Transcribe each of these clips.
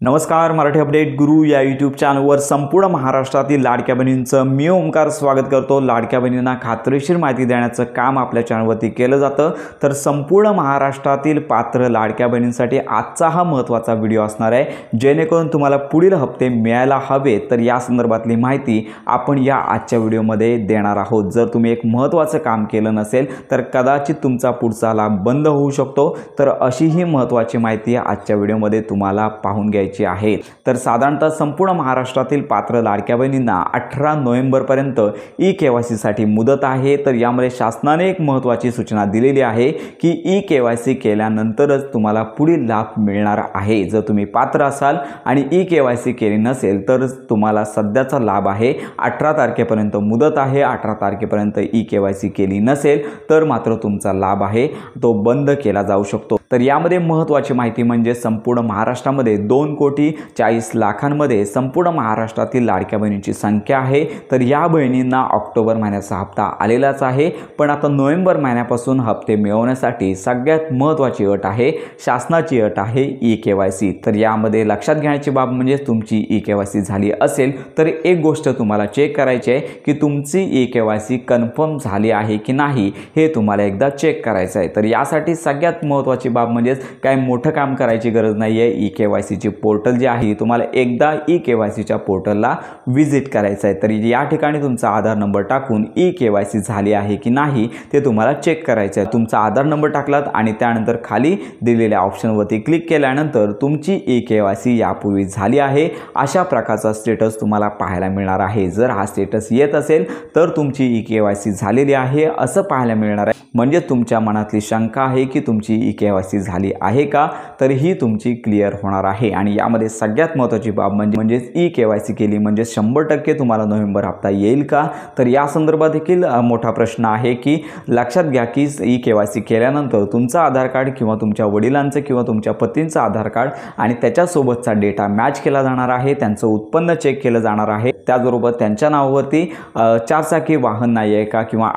नमस्कार, मराठी अपडेट गुरु या यूट्यूब चॅनलवर संपूर्ण महाराष्ट्रातील लाडक्या बहिणींचं मी ओमकार स्वागत करतो। लाडक्या बहिणींना खात्रीशीर माहिती देण्याचं काम आपल्या चॅनलवरती केलं जातं। तर संपूर्ण महाराष्ट्रातील पात्र लाडक्या बहिणींसाठी आजचा हा महत्त्वाचा व्हिडिओ असणार आहे, जेणेकरून तुम्हाला पुढील हप्ते मिळायला हवे तर या संदर्भातली माहिती आपण या आजच्या व्हिडिओमध्ये देणार आहोत। जर तुम्ही एक महत्त्वाचं काम केलं नसेल तर कदाचित तुमचा पुढचा लाभ बंद होऊ शकतो। तर अशी ही महत्त्वाची माहिती आजच्या व्हिडिओमध्ये तुम्हाला पाहून घ्यायची आहे। तर साधारणतः संपूर्ण महाराष्ट्रातील पात्र लाडक्या बहिणींना 18 नोव्हेंबर पर्यंत ई-केवायसी साठी मुदत आहे। तर यामध्ये शासनाने एक महत्त्वाची सूचना दिलेली आहे की ई-केवायसी केल्यानंतरच तुम्हाला पुढील लाभ मिळणार आहे। जर तुम्ही पात्र असाल आणि ई-केवायसी केली नसेल तर तुम्हाला सध्याचा लाभ आहे 18 तारखेपर्यंत मुदत आहे। 18 तारखेपर्यंत ई-केवायसी केली नसेल तर मात्र तुमचा लाभ आहे तो बंद केला जाऊ शकतो। तर यामध्ये महत्त्वाची माहिती म्हणजे संपूर्ण महाराष्ट्रामध्ये 2,40,00,000 संपूर्ण महाराष्ट्रातील लाडक्या बहिणींची संख्या आहे। तर या बहिणींना ऑक्टोबर महिन्याचा हप्ता आलेलाच आहे, पण आता नोव्हेंबर महिन्यापासून हप्ते मिळवण्यासाठी सगळ्यात महत्त्वाची अट आहे, शासनाची अट आहे ई-केवायसी। तर यामध्ये लक्षात घेण्याची बाब म्हणजे तुमची ई-केवायसी झाली असेल तर एक गोष्ट तुम्हाला चेक करायची आहे की तुमची ई-केवायसी कन्फर्म झाली आहे की नाही हे तुम्हाला एकदा चेक करायचं आहे। तर यासाठी सगळ्यात महत्त्वाची बाब म्हणजे काय मोठं काम करायची गरज नाही आहे। ई-केवायसीची पोर्टल जे आहे तुम्हाला एकदा ई-केवायसीच्या पोर्टलला व्हिजिट करायचं आहे। तर या ठिकाणी तुमचा आधार नंबर टाकून ई-केवायसी झाली आहे की नाही ते तुम्हाला चेक करायचं आहे। तुमचा आधार नंबर टाकलात आणि त्यानंतर खाली दिलेल्या ऑप्शनवरती क्लिक केल्यानंतर तुमची ई-केवायसी यापूर्वी झाली आहे अशा प्रकारचा स्टेटस तुम्हाला पाहायला मिळणार आहे। जर हा स्टेटस येत असेल तर तुमची ई-केवायसी झालेली आहे असं पाहायला मिळणार आहे। म्हणजे तुमच्या मनातली शंका आहे की तुमची ई-केवायसी झाली आहे का, तर ही तुमची क्लिअर होणार आहे। आणि यामध्ये सगळ्यात महत्त्वाची बाब म्हणजे ई-केवायसी केली म्हणजे 100% तुम्हाला नोव्हेंबर हप्ता येईल का, तर या संदर्भात देखील मोठा प्रश्न आहे की लक्षात घ्या की ई-केवायसी केल्यानंतर तुमचा आधार कार्ड किंवा तुमच्या वडिलांचं किंवा तुमच्या पतींचं आधार कार्ड आणि त्याच्यासोबतचा डेटा मॅच केला जाणार आहे, त्यांचं उत्पन्न चेक केलं जाणार आहे, त्याचबरोबर त्यांच्या नावावरती 4 चाकी वाहन नाही आहे का किंवा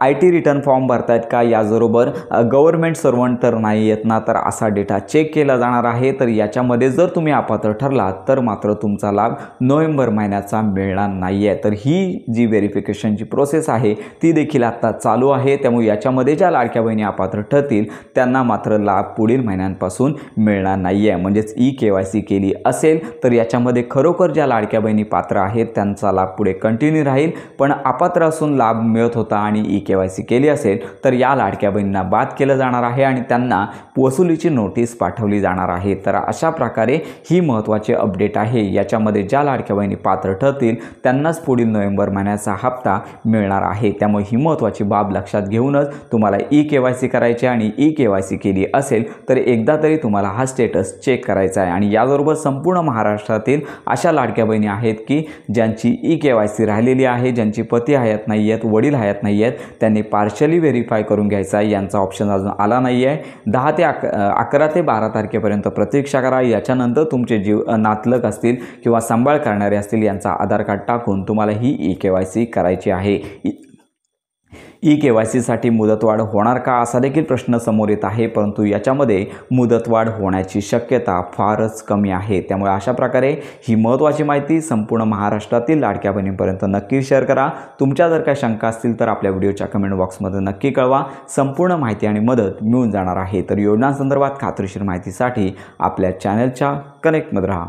IT रिटर्न फॉर्म भरतायत का, याचबरोबर गव्हर्नमेंट सर्वंट तर नाही आहेत ना, तर असा डेटा चेक केला जाणार आहे। तर याच्यामध्ये जर तुम्ही अपात्र ठरलात तर मात्र तुमचा लाभ नोव्हेंबर महिन्याचा मिळणार नाही आहे। तर ही जी व्हेरिफिकेशनची प्रोसेस आहे ती देखील आता चालू आहे। त्यामुळे याच्यामध्ये ज्या लाडक्या बहिणी अपात्र ठरतील त्यांना मात्र लाभ पुढील महिन्यांपासून मिळणार नाही आहे। म्हणजेच ई-केवायसी केली असेल तर याच्यामध्ये खरोखर ज्या लाडक्या बहिणी पात्र आहेत त्यांचा लाभ पुढे कंटिन्यू राहील, पण अपात्र असून लाभ मिळत होता आणि ई-केवायसी केली असेल तर या लाडक्या बहिणींना बाद केलं जाणार आहे आणि त्यांना वसुलीची नोटीस पाठवली जाणार आहे। तर अशा प्रकारे ही महत्त्वाची अपडेट आहे। याच्यामध्ये ज्या लाडक्या बहिणी पात्र ठरतील त्यांनाच पुढील नोव्हेंबर महिन्याचा हप्ता मिळणार आहे। त्यामुळे ही महत्त्वाची बाब लक्षात घेऊनच तुम्हाला ई-केवायसी करायची आणि ई-केवायसी केली असेल तर एकदा तरी तुम्हाला हा स्टेटस चेक करायचा आहे। आणि याबरोबर संपूर्ण महाराष्ट्रातील अशा लाडक्या बहिणी आहेत की ज्यांची ई-केवायसी राहिलेली आहे, ज्यांची पती हयात नाही आहेत, वडील हयात नाही आहेत, त्यांनी पार्शली व्हेरीफाय करून घ्यायचा आहे। यांचा ऑप्शन अजून आला नाही आहे। 11 ते 12 तारखेपर्यंत प्रतीक्षा करा। याच्यानंतर तुमचे नातलग असतील किंवा सांभाळ करणारे असतील यांचा आधार कार्ड टाकून तुम्हाला ही ई-केवायसी करायची आहे। ई-केवायसीसाठी मुदतवाढ होणार का असा देखील प्रश्न समोर येत आहे, परंतु याच्यामध्ये मुदतवाढ होण्याची शक्यता फारच कमी आहे। त्यामुळे अशा प्रकारे ही महत्त्वाची माहिती संपूर्ण महाराष्ट्रातील लाडक्या बहिणींपर्यंत नक्की शेअर करा। तुमच्या जर काही शंका असतील तर आपल्या व्हिडिओच्या कमेंट बॉक्समध्ये नक्की कळवा। संपूर्ण माहिती आणि मदत मिळून जाणार आहे। तर योजनांसंदर्भात खात्रीशीर माहितीसाठी आपल्या चॅनलच्या कनेक्टमध्ये राहा।